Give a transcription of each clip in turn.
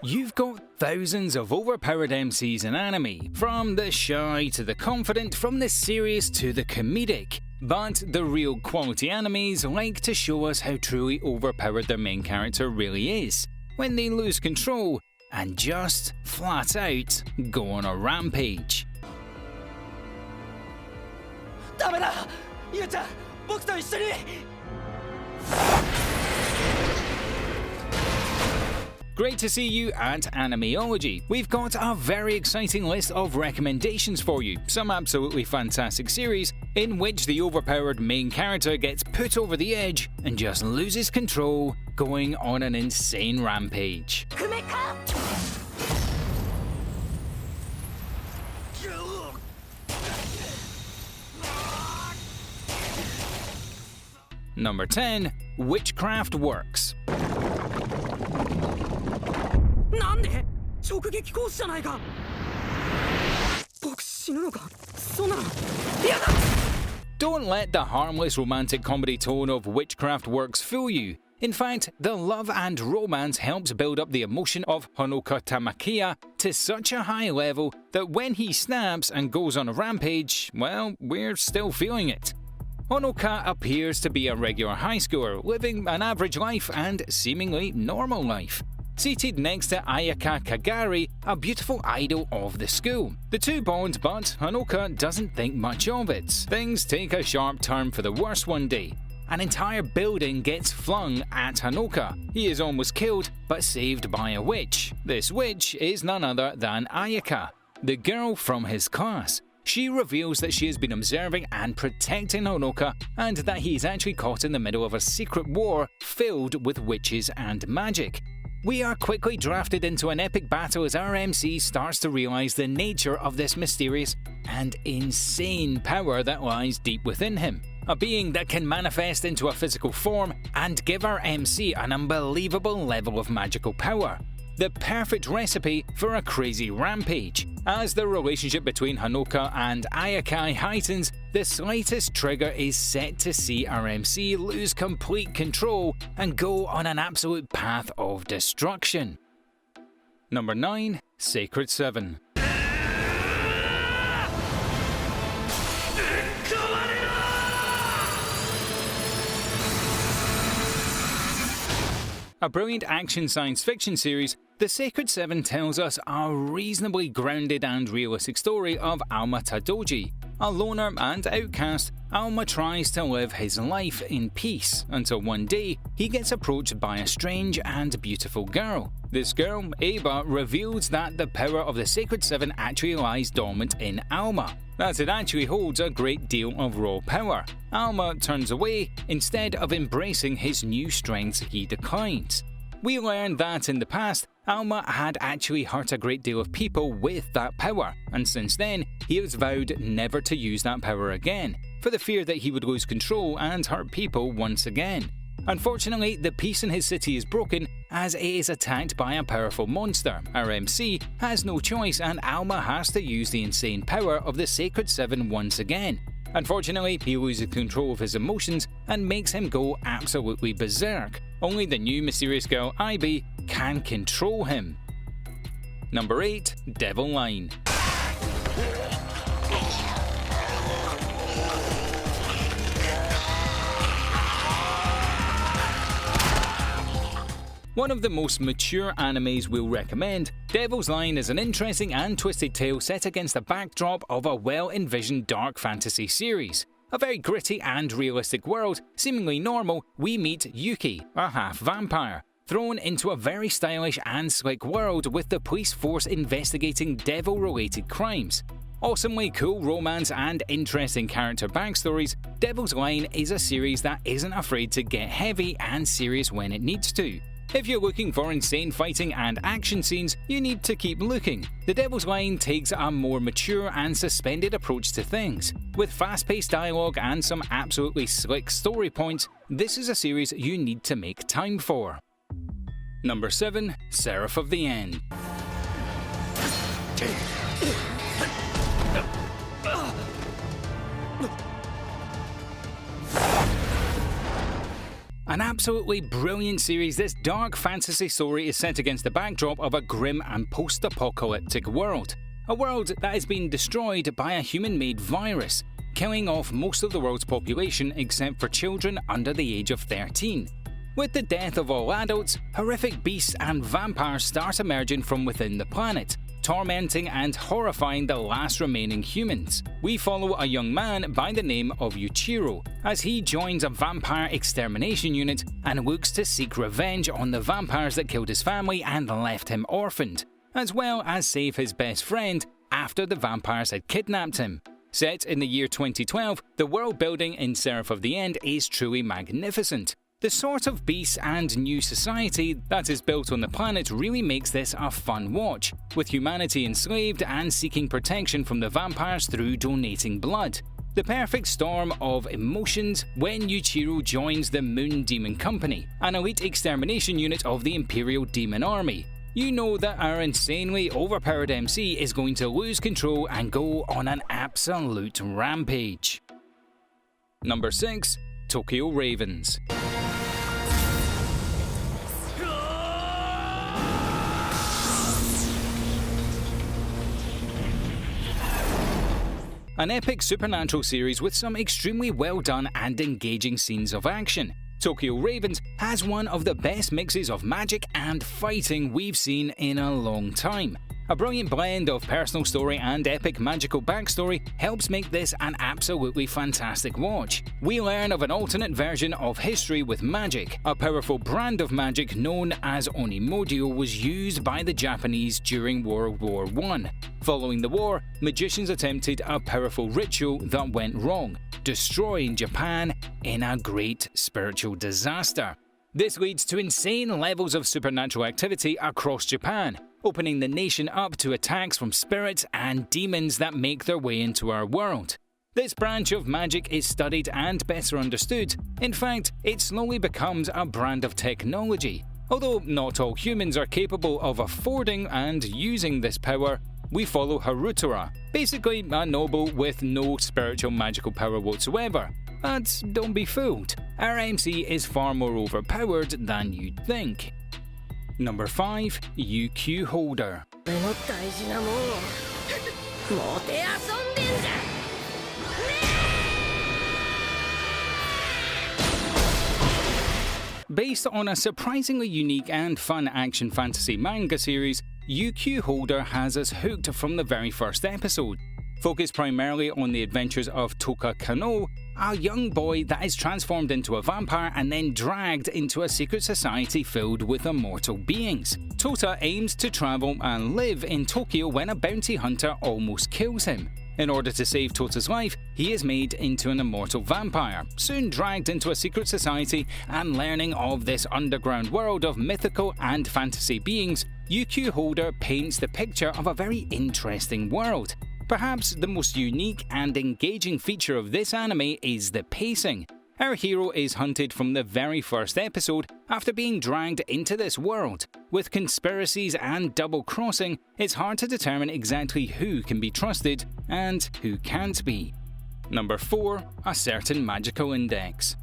You've got thousands of overpowered MCs in anime, from the shy to the confident, from the serious to the comedic. But the real quality animes like to show us how truly overpowered their main character really is, when they lose control and just, flat out, go on a rampage. ダメだゆうちゃん僕と一緒に Great to see you at Animeology. We've got a very exciting list of recommendations for you, some absolutely fantastic series in which the overpowered main character gets put over the edge and just loses control, going on an insane rampage. Number 10. Witchcraft Works. なんで直撃コースじゃないか僕死ぬのかそんなの嫌だ Don't let the harmless romantic comedy tone of Witchcraft Works fool you. In fact, the love and romance helps build up the emotion of Honoka Tamakiya to such a high level that when he snaps and goes on a rampage, well, we're still feeling it. Honoka appears to be a regular high schooler, living an average life and seemingly normal life. Seated next to Ayaka Kagari, a beautiful idol of the school. The two bond, but Honoka doesn't think much of it. Things take a sharp turn for the worse one day. An entire building gets flung at Honoka. He is almost killed, but saved by a witch. This witch is none other than Ayaka, the girl from his class. She reveals that she has been observing and protecting Honoka, and that he is actually caught in the middle of a secret war filled with witches and magic. We are quickly drafted into an epic battle as our MC starts to realise the nature of this mysterious and insane power that lies deep within him. A being that can manifest into a physical form and give our MC an unbelievable level of magical power. The perfect recipe for a crazy rampage. As the relationship between Honoka and Ayaka heightens, the slightest trigger is set to see our MC lose complete control and go on an absolute path of destruction. Number 9. Sacred 7. A brilliant action science fiction series, The Sacred 7 tells us a reasonably grounded and realistic story of Alma Tadoji. A loner and outcast, Alma tries to live his life in peace until one day he gets approached by a strange and beautiful girl. This girl, Aba, reveals that the power of the Sacred 7 actually lies dormant in Alma, that it actually holds a great deal of raw power. Alma turns away. Instead of embracing his new strengths, he declines. We learn that in the past, Alma had actually hurt a great deal of people with that power, and since then, he has vowed never to use that power again, for the fear that he would lose control and hurt people once again. Unfortunately, the peace in his city is broken as it is attacked by a powerful monster. Our MC has no choice and Alma has to use the insane power of the Sacred 7 once again. Unfortunately, he loses control of his emotions and makes him go absolutely berserk. Only the new mysterious girl, Ivy, can control him. Number 8. Devil Line. One of the most mature animes we'll recommend, Devil's Line is an interesting and twisted tale set against the backdrop of a well-envisioned dark fantasy series. A very gritty and realistic world, seemingly normal, we meet Yuki, a half-vampire, thrown into a very stylish and slick world with the police force investigating devil-related crimes. Awesomely cool romance and interesting character backstories, Devil's Line is a series that isn't afraid to get heavy and serious when it needs to. If you're looking for insane fighting and action scenes, you need to keep looking. The Devil's Line takes a more mature and suspended approach to things. With fast-paced dialogue and some absolutely slick story points, this is a series you need to make time for. Number 7. Seraph of the End. An absolutely brilliant series, this dark fantasy story is set against the backdrop of a grim and post-apocalyptic world. A world that has been destroyed by a human-made virus, killing off most of the world's population except for children under the age of 13. With the death of all adults, horrific beasts and vampires start emerging from within the planet, tormenting and horrifying the last remaining humans. We follow a young man by the name of Uchiha as he joins a vampire extermination unit and looks to seek revenge on the vampires that killed his family and left him orphaned, as well as save his best friend after the vampires had kidnapped him. Set in the year 2012, the world building in Seraph of the End is truly magnificent. The sort of beasts and new society that is built on the planet really makes this a fun watch, with humanity enslaved and seeking protection from the vampires through donating blood. The perfect storm of emotions when Uchiha joins the Moon Demon Company, an elite extermination unit of the Imperial Demon Army. You know that our insanely overpowered MC is going to lose control and go on an absolute rampage. Number 6. Tokyo Ravens. An epic supernatural series with some extremely well done and engaging scenes of action. Tokyo Ravens has one of the best mixes of magic and fighting we've seen in a long time. A brilliant blend of personal story and epic magical backstory helps make this an absolutely fantastic watch. We learn of an alternate version of history with magic. A powerful brand of magic known as Animeology was used by the Japanese during World War I. Following the war, magicians attempted a powerful ritual that went wrong, destroying Japan in a great spiritual disaster. This leads to insane levels of supernatural activity across Japan, opening the nation up to attacks from spirits and demons that make their way into our world. This branch of magic is studied and better understood. In fact, it slowly becomes a brand of technology. Although not all humans are capable of affording and using this power, we follow Harutora, basically a noble with no spiritual magical power whatsoever. But don't be fooled, our MC is far more overpowered than you'd think. Number 5. UQ Holder. Based on a surprisingly unique and fun action fantasy manga series, UQ Holder has us hooked from the very first episode. Focused primarily on the adventures of Toka Kano, a young boy that is transformed into a vampire and then dragged into a secret society filled with immortal beings. Tota aims to travel and live in Tokyo when a bounty hunter almost kills him. In order to save Tota's life, he is made into an immortal vampire, soon dragged into a secret society and learning of this underground world of mythical and fantasy beings. UQ Holder paints the picture of a very interesting world. Perhaps the most unique and engaging feature of this anime is the pacing. Our hero is hunted from the very first episode after being dragged into this world. With conspiracies and double-crossing, it's hard to determine exactly who can be trusted and who can't be. Number 4. A certain magical index.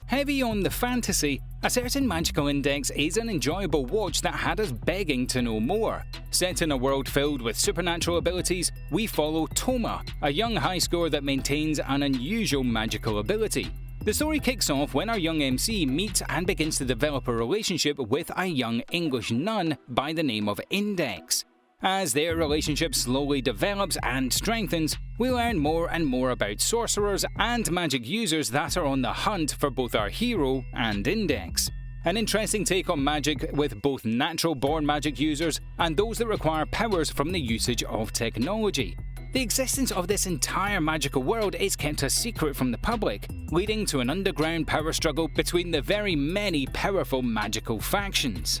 Heavy on the fantasy, A Certain Magical Index is an enjoyable watch that had us begging to know more. Set in a world filled with supernatural abilities, we follow Toma, a young high schooler that maintains an unusual magical ability. The story kicks off when our young MC meets and begins to develop a relationship with a young English nun by the name of Index. As their relationship slowly develops and strengthens, we learn more and more about sorcerers and magic users that are on the hunt for both our hero and Index. An interesting take on magic with both natural-born magic users and those that require powers from the usage of technology. The existence of this entire magical world is kept a secret from the public, leading to an underground power struggle between the very many powerful magical factions.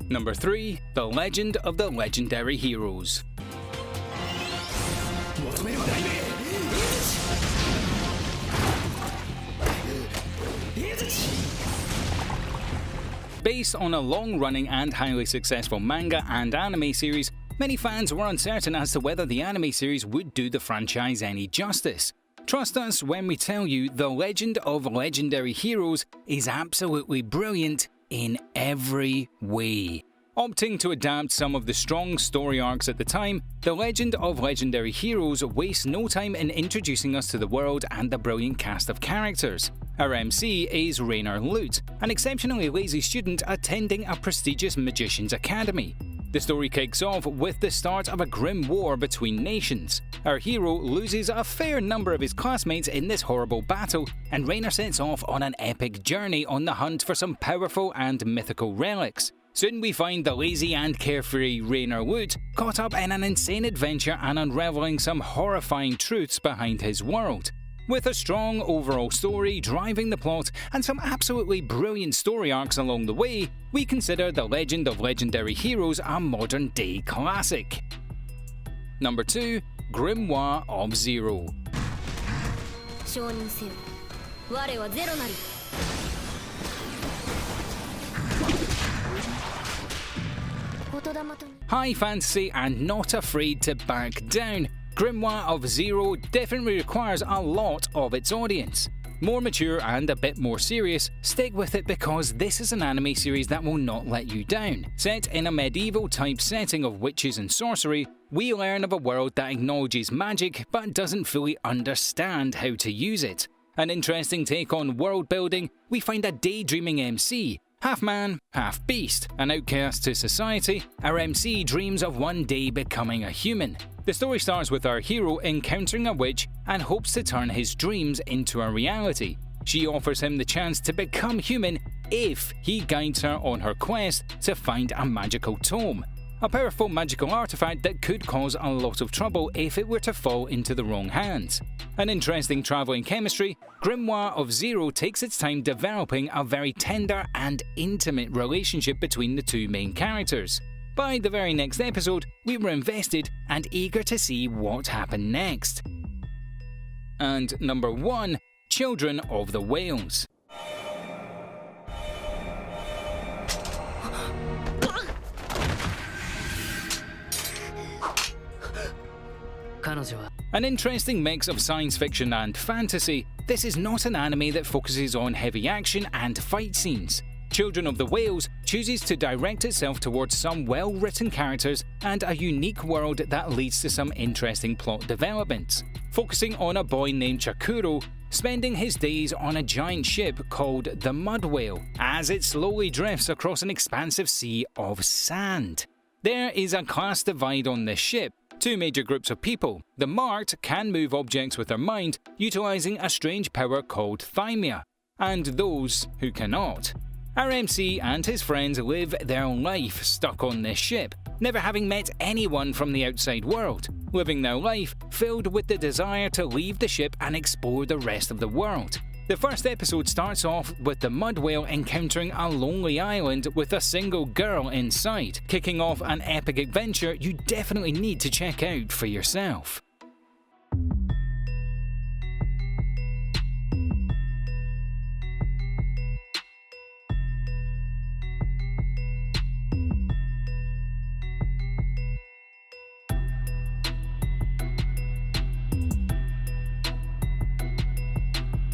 Number 3. The Legend of the Legendary Heroes. Based on a long-running and highly successful manga and anime series, many fans were uncertain as to whether the anime series would do the franchise any justice. Trust us when we tell you The Legend of Legendary Heroes is absolutely brilliant in every way. Opting to adapt some of the strong story arcs at the time, The Legend of Legendary Heroes wastes no time in introducing us to the world and the brilliant cast of characters. Our MC is Rainer Lute, an exceptionally lazy student attending a prestigious magician's academy. The story kicks off with the start of a grim war between nations. Our hero loses a fair number of his classmates in this horrible battle, and Rainer sets off on an epic journey on the hunt for some powerful and mythical relics. Soon we find the lazy and carefree Rainer Lute caught up in an insane adventure and unravelling some horrifying truths behind his world. With a strong overall story driving the plot and some absolutely brilliant story arcs along the way, we consider The Legend of Legendary Heroes a modern-day classic. Number 2. Grimoire of Zero. High fantasy and not afraid to back down, Grimoire of Zero definitely requires a lot of its audience. More mature and a bit more serious, stick with it because this is an anime series that will not let you down. Set in a medieval type setting of witches and sorcery, we learn of a world that acknowledges magic but doesn't fully understand how to use it. An interesting take on world building, we find a daydreaming MC. Half man, half beast, an outcast to society, our MC dreams of one day becoming a human. The story starts with our hero encountering a witch and hopes to turn his dreams into a reality. She offers him the chance to become human if he guides her on her quest to find a magical tome. A powerful magical artifact that could cause a lot of trouble if it were to fall into the wrong hands. An interesting travelling chemistry, Grimoire of Zero takes its time developing a very tender and intimate relationship between the two main characters. By the very next episode, we were invested and eager to see what happened next. And number 1, Children of the Whales. An interesting mix of science fiction and fantasy, this is not an anime that focuses on heavy action and fight scenes. Children of the Whales chooses to direct itself towards some well-written characters and a unique world that leads to some interesting plot developments. Focusing on a boy named Chakuro, spending his days on a giant ship called the Mud Whale, as it slowly drifts across an expansive sea of sand. There is a class divide on this ship. Two major groups of people. The marked can move objects with their mind, utilising a strange power called thymia, and those who cannot. Our MC and his friends live their life stuck on this ship, never having met anyone from the outside world, living their life filled with the desire to leave the ship and explore the rest of the world. The first episode starts off with the Mud Whale encountering a lonely island with a single girl inside, kicking off an epic adventure you definitely need to check out for yourself.